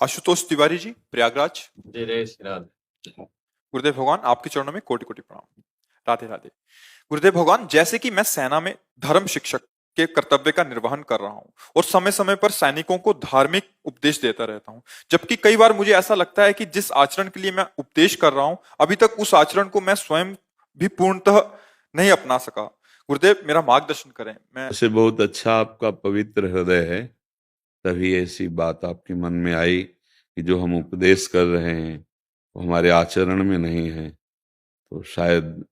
आशुतोष तिवारी जी, प्रयागराज। जय श्री राधे। गुरुदेव भगवान, आपके चरणों में कोटि कोटि प्रणाम। राधे राधे। गुरुदेव भगवान, जैसे कि मैं सेना में धर्म शिक्षक के कर्तव्य का निर्वहन कर रहा हूँ और समय समय पर सैनिकों को धार्मिक उपदेश देता रहता हूँ, जबकि कई बार मुझे ऐसा लगता है कि जिस आचरण के लिए मैं उपदेश कर रहा हूँ, अभी तक उस आचरण को मैं स्वयं भी पूर्णतः नहीं अपना सका। गुरुदेव, मेरा मार्गदर्शन करें। मैं से बहुत अच्छा आपका पवित्र हृदय है, तभी ऐसी बात आपके मन में आई कि जो हम उपदेश कर रहे हैं वो हमारे आचरण में नहीं है, तो शायद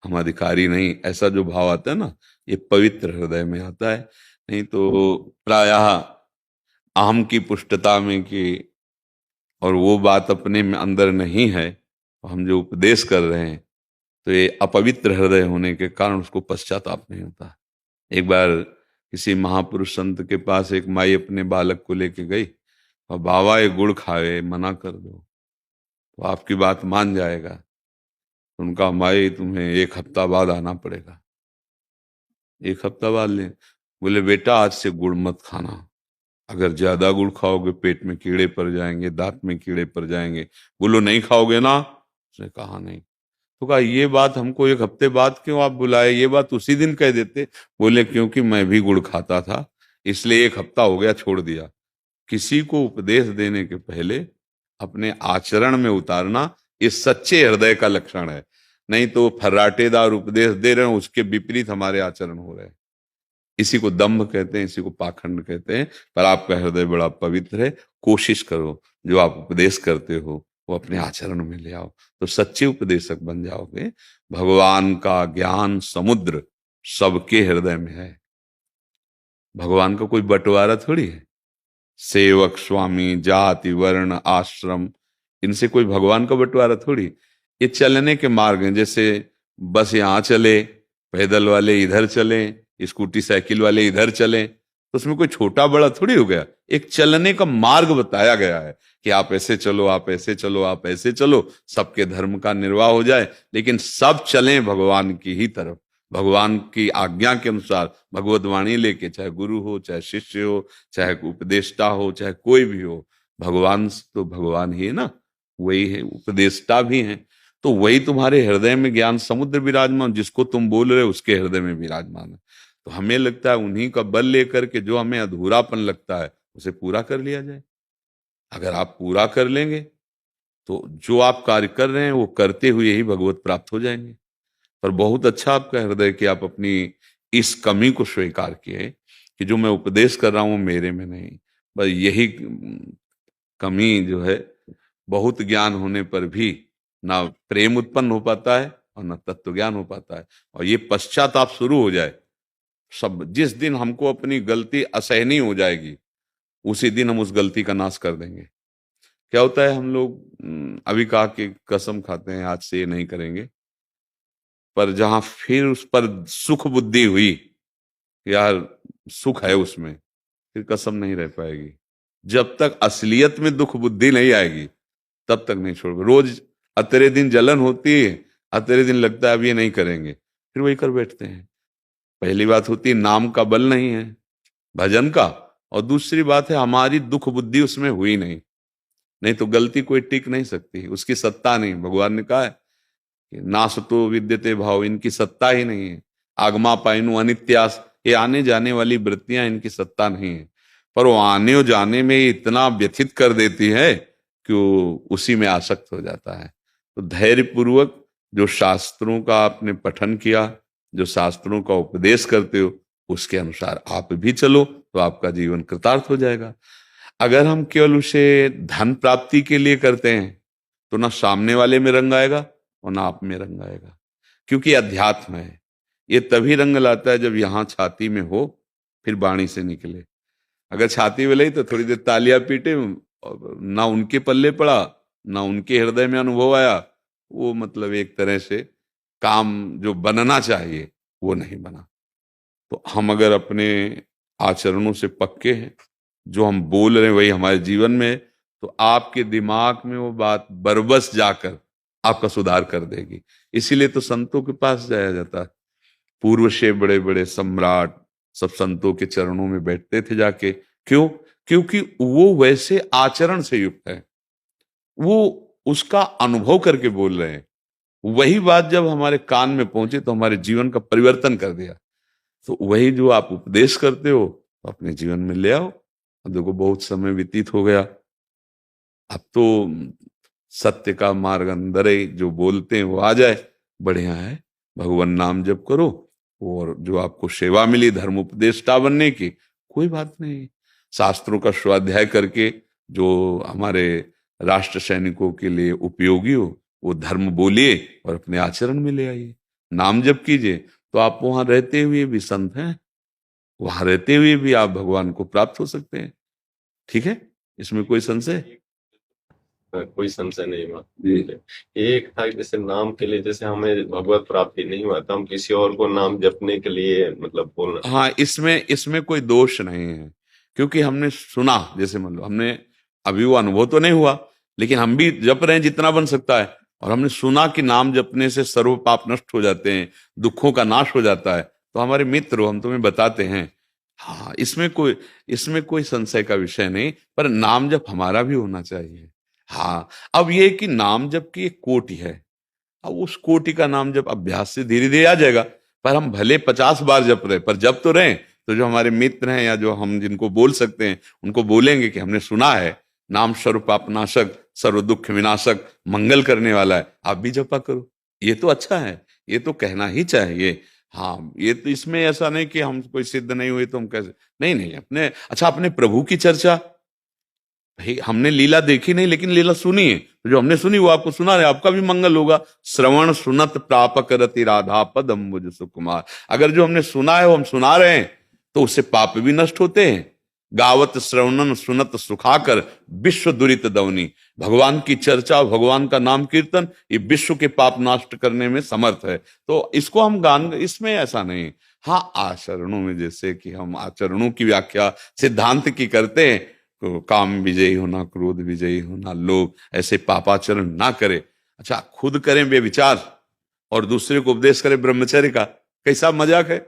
हम अधिकारी नहीं, ऐसा जो भाव आता है ना, ये पवित्र हृदय में आता है। नहीं तो प्रायः अहम की पुष्टता में कि और वो बात अपने में अंदर नहीं है, तो हम जो उपदेश कर रहे हैं तो ये अपवित्र हृदय होने के कारण उसको पश्चाताप नहीं होता। एक बार किसी महापुरुष संत के पास एक माई अपने बालक को लेके गई और बाबा ये गुड़ खाए, मना कर दो तो आपकी बात मान जाएगा। उनका माई तुम्हें 1 हफ्ता बाद आना पड़ेगा। 1 हफ्ता बाद ले बोले बेटा आज से गुड़ मत खाना, अगर ज्यादा गुड़ खाओगे पेट में कीड़े पड़ जाएंगे, दांत में कीड़े पड़ जाएंगे। बोलो नहीं खाओगे ना? उसने कहा नहीं। तो कहा ये बात हमको 1 हफ्ते बाद क्यों आप बुलाए, ये बात उसी दिन कह देते। बोले क्योंकि मैं भी गुड़ खाता था, इसलिए 1 हफ्ता हो गया छोड़ दिया। किसी को उपदेश देने के पहले अपने आचरण में उतारना ये सच्चे हृदय का लक्षण है। नहीं तो फर्राटेदार उपदेश दे रहे हैं, उसके विपरीत हमारे आचरण हो रहे हैं। इसी को दंभ कहते हैं, इसी को पाखंड कहते हैं। पर आपका हृदय बड़ा पवित्र है, कोशिश करो जो आप उपदेश करते हो वो अपने आचरण में ले आओ, तो सच्चे उपदेशक बन जाओगे। भगवान का ज्ञान समुद्र सबके हृदय में है। भगवान का कोई बंटवारा थोड़ी है। सेवक, स्वामी, जाति, वर्ण, आश्रम, इनसे कोई भगवान का बंटवारा थोड़ी। ये चलने के मार्ग हैं, जैसे बस यहाँ चले, पैदल वाले इधर चले, स्कूटी साइकिल वाले इधर चले, तो उसमें कोई छोटा बड़ा थोड़ी हो गया। एक चलने का मार्ग बताया गया है कि आप ऐसे चलो, आप ऐसे चलो, आप ऐसे चलो, सबके धर्म का निर्वाह हो जाए, लेकिन सब चलें भगवान की ही तरफ, भगवान की आज्ञा के अनुसार, भगवत वाणी लेके, चाहे गुरु हो, चाहे शिष्य हो, चाहे उपदेष्टा हो, चाहे कोई भी हो। भगवान तो भगवान ही है ना, वही है, उपदेष्टा भी हैं। तो वही तुम्हारे हृदय में ज्ञान समुद्र विराजमान, जिसको तुम बोल रहे हो उसके हृदय में विराजमान है। तो हमें लगता है उन्हीं का बल लेकर के जो हमें अधूरापन लगता है उसे पूरा कर लिया जाए। अगर आप पूरा कर लेंगे तो जो आप कार्य कर रहे हैं वो करते हुए ही भगवत प्राप्त हो जाएंगे। पर बहुत अच्छा आपका हृदय कि आप अपनी इस कमी को स्वीकार किए कि जो मैं उपदेश कर रहा हूं वो मेरे में नहीं। बस यही कमी जो है, बहुत ज्ञान होने पर भी ना प्रेम उत्पन्न हो पाता है और ना तत्व ज्ञान हो पाता है। और ये पश्चाताप शुरू हो जाए, सब जिस दिन हमको अपनी गलती असहनीय हो जाएगी उसी दिन हम उस गलती का नाश कर देंगे। क्या होता है, हम लोग अभी कहा कि कसम खाते हैं आज से ये नहीं करेंगे, पर जहां फिर उस पर सुख बुद्धि हुई, यार सुख है उसमें, फिर कसम नहीं रह पाएगी। जब तक असलियत में दुख बुद्धि नहीं आएगी तब तक नहीं छोड़। रोज अतेरे दिन जलन होती है, अतेरे दिन लगता है अब ये नहीं करेंगे, फिर वही कर बैठते हैं। पहली बात होती है नाम का बल नहीं है, भजन का, और दूसरी बात है हमारी दुख बुद्धि उसमें हुई नहीं। नहीं तो गलती कोई टिक नहीं सकती, उसकी सत्ता नहीं। भगवान ने कहा है कि नासतो विद्यते भाव, इनकी सत्ता ही नहीं है। आगमा पाइनु अनित्यास, ये आने जाने वाली वृत्तियां इनकी सत्ता नहीं है। पर वो आने और जाने में इतना व्यथित कर देती है कि वो उसी में आसक्त हो जाता है। तो धैर्य पूर्वक जो शास्त्रों का आपने पठन किया, जो शास्त्रों का उपदेश करते हो, उसके अनुसार आप भी चलो तो आपका जीवन कृतार्थ हो जाएगा। अगर हम केवल उसे धन प्राप्ति के लिए करते हैं तो ना सामने वाले में रंग आएगा और ना आप में रंग आएगा, क्योंकि अध्यात्म है। ये तभी रंग लाता है जब यहाँ छाती में हो फिर वाणी से निकले। अगर छाती में लगी तो थोड़ी देर तालियां पीटे, ना उनके पल्ले पड़ा ना उनके हृदय में अनुभव आया, वो मतलब एक तरह से काम जो बनना चाहिए वो नहीं बना। तो हम अगर अपने आचरणों से पक्के हैं, जो हम बोल रहे हैं वही हमारे जीवन में है, तो आपके दिमाग में वो बात बरबस जाकर आपका सुधार कर देगी। इसीलिए तो संतों के पास जाया जाता है। पूर्व से बड़े बड़े सम्राट सब संतों के चरणों में बैठते थे जाके। क्यों? क्योंकि वो वैसे आचरण से युक्त है, वो उसका अनुभव करके बोल रहे हैं। वही बात जब हमारे कान में पहुंचे तो हमारे जीवन का परिवर्तन कर दिया। तो वही जो आप उपदेश करते हो तो अपने जीवन में ले आओ। अब देखो बहुत समय व्यतीत हो गया, अब तो सत्य का मार्ग अंदर है, जो बोलते हैं वो आ जाए, बढ़िया है। भगवान नाम जप करो, और जो आपको सेवा मिली धर्म उपदेष्टा बनने की, कोई बात नहीं। शास्त्रों का स्वाध्याय करके जो हमारे राष्ट्र सैनिकों के लिए उपयोगी हो वो धर्म बोलिए और अपने आचरण में ले आइए। नाम जप कीजिए तो आप वहां रहते हुए भी संत हैं, वहां रहते हुए भी आप भगवान को प्राप्त हो सकते हैं। ठीक है, इसमें कोई संशय? कोई संशय नहीं हुआ। जी। एक था कि जैसे नाम के लिए, जैसे हमें भगवत प्राप्ति नहीं हुआ तो हम किसी और को नाम जपने के लिए मतलब बोलना। हाँ, इसमें इसमें कोई दोष नहीं है, क्योंकि हमने सुना, जैसे मान लो हमने, अभी वो अनुभव तो नहीं हुआ लेकिन हम भी जप रहे हैं जितना बन सकता है, और हमने सुना कि नाम जपने से सर्व पाप नष्ट हो जाते हैं, दुखों का नाश हो जाता है, तो हमारे मित्र हो, हम तुम्हें बताते हैं। हाँ, इसमें कोई संशय का विषय नहीं, पर नाम जप हमारा भी होना चाहिए। हाँ, अब ये कि नाम जप की एक कोटि है, अब उस कोटि का नाम जप अभ्यास से धीरे धीरे आ जाएगा। पर हम भले 50 बार जप रहे, पर जप तो रहे, तो जो हमारे मित्र हैं या जो हम जिनको बोल सकते हैं उनको बोलेंगे कि हमने सुना है नाम सर्व पाप नाशक, सर्व दुख विनाशक, मंगल करने वाला है, आप भी जपा करो। ये तो अच्छा है, ये तो कहना ही चाहिए। हाँ, ये तो इसमें ऐसा नहीं कि हम कोई सिद्ध नहीं हुए तो हम कैसे, नहीं नहीं, अपने प्रभु की चर्चा, भाई हमने लीला देखी नहीं लेकिन लीला सुनी है, तो जो हमने सुनी वो आपको सुना रहे, आपका भी मंगल होगा। श्रवण सुनत प्रापक रति राधा पद अम्बुज सुकुमार, अगर जो हमने सुना है वो हम सुना रहे हैं तो उससे पाप भी नष्ट होते हैं। गावत श्रवणन सुनत सुखाकर विश्व दुरित दवनी, भगवान की चर्चा, भगवान का नाम कीर्तन, ये विश्व के पाप नष्ट करने में समर्थ है, तो इसको हम गान, इसमें ऐसा नहीं। हाँ, आचरणों में जैसे कि हम आचरणों की व्याख्या सिद्धांत की करते हैं, तो काम विजयी होना, क्रोध विजयी होना, लोभ, ऐसे पापाचरण ना करे। अच्छा, खुद करें बेविचार और दूसरे को उपदेश करें ब्रह्मचर्य का, कैसा मजाक है,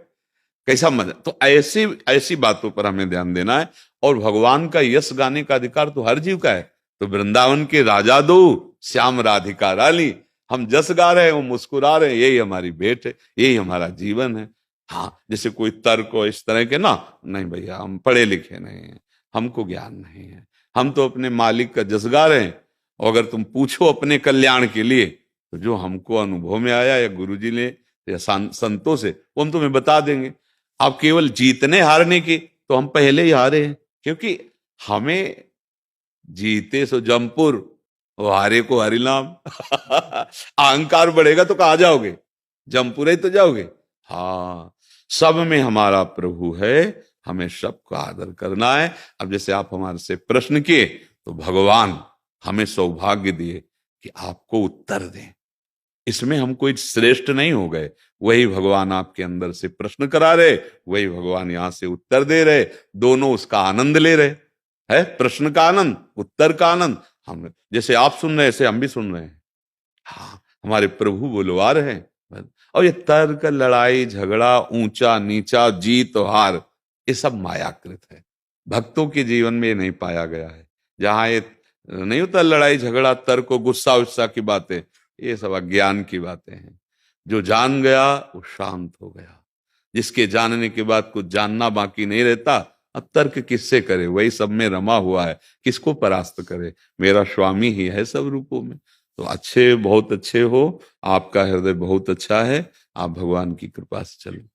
कैसा मजा। तो ऐसी ऐसी बातों पर हमें ध्यान देना है। और भगवान का यश गाने का अधिकार तो हर जीव का है। तो वृंदावन के राजा दो, श्याम राधिका रानी, हम जस गा रहे हैं, वो मुस्कुरा रहे हैं, यही हमारी भेंट है, यही हमारा जीवन है। हाँ, जैसे कोई तर्क हो इस तरह के ना, नहीं भैया, हम पढ़े लिखे नहीं हैं, हमको ज्ञान नहीं है, हम तो अपने मालिक का जस गा रहे हैं। और अगर तुम पूछो अपने कल्याण के लिए, तो जो हमको अनुभव में आया या गुरुजी ने या संतों से, वो हम तुम्हें बता देंगे। आप केवल जीतने हारने की, तो हम पहले ही हारे हैं, क्योंकि हमें जीते सो जमपुर, और हारे को हरिनाम। अहंकार बढ़ेगा तो कहाँ जाओगे, जमपुर ही तो जाओगे। हाँ, सब में हमारा प्रभु है, हमें सबका आदर करना है। अब जैसे आप हमारे से प्रश्न किए, तो भगवान हमें सौभाग्य दिए कि आपको उत्तर दें। इसमें हम कोई श्रेष्ठ नहीं हो गए, वही भगवान आपके अंदर से प्रश्न करा रहे, वही भगवान यहां से उत्तर दे रहे, दोनों उसका आनंद ले रहे है। प्रश्न का आनंद, उत्तर का आनंद, हम जैसे आप सुन रहे हैं ऐसे हम भी सुन रहे हैं। हाँ, हमारे प्रभु बुलवा रहे हैं। और ये तर्क, लड़ाई झगड़ा, ऊंचा नीचा, जीत हार, ये सब मायाकृत है, भक्तों के जीवन में ये नहीं पाया गया है। जहां ये नहीं होता लड़ाई झगड़ा, तर्क, गुस्सा उस्सा की बातें, ये सब अज्ञान की बातें हैं। जो जान गया वो शांत हो गया, जिसके जानने के बाद कुछ जानना बाकी नहीं रहता। अब तर्क किससे करे, वही सब में रमा हुआ है, किसको परास्त करे, मेरा स्वामी ही है सब रूपों में। तो अच्छे, बहुत अच्छे हो, आपका हृदय बहुत अच्छा है, आप भगवान की कृपा से चलो।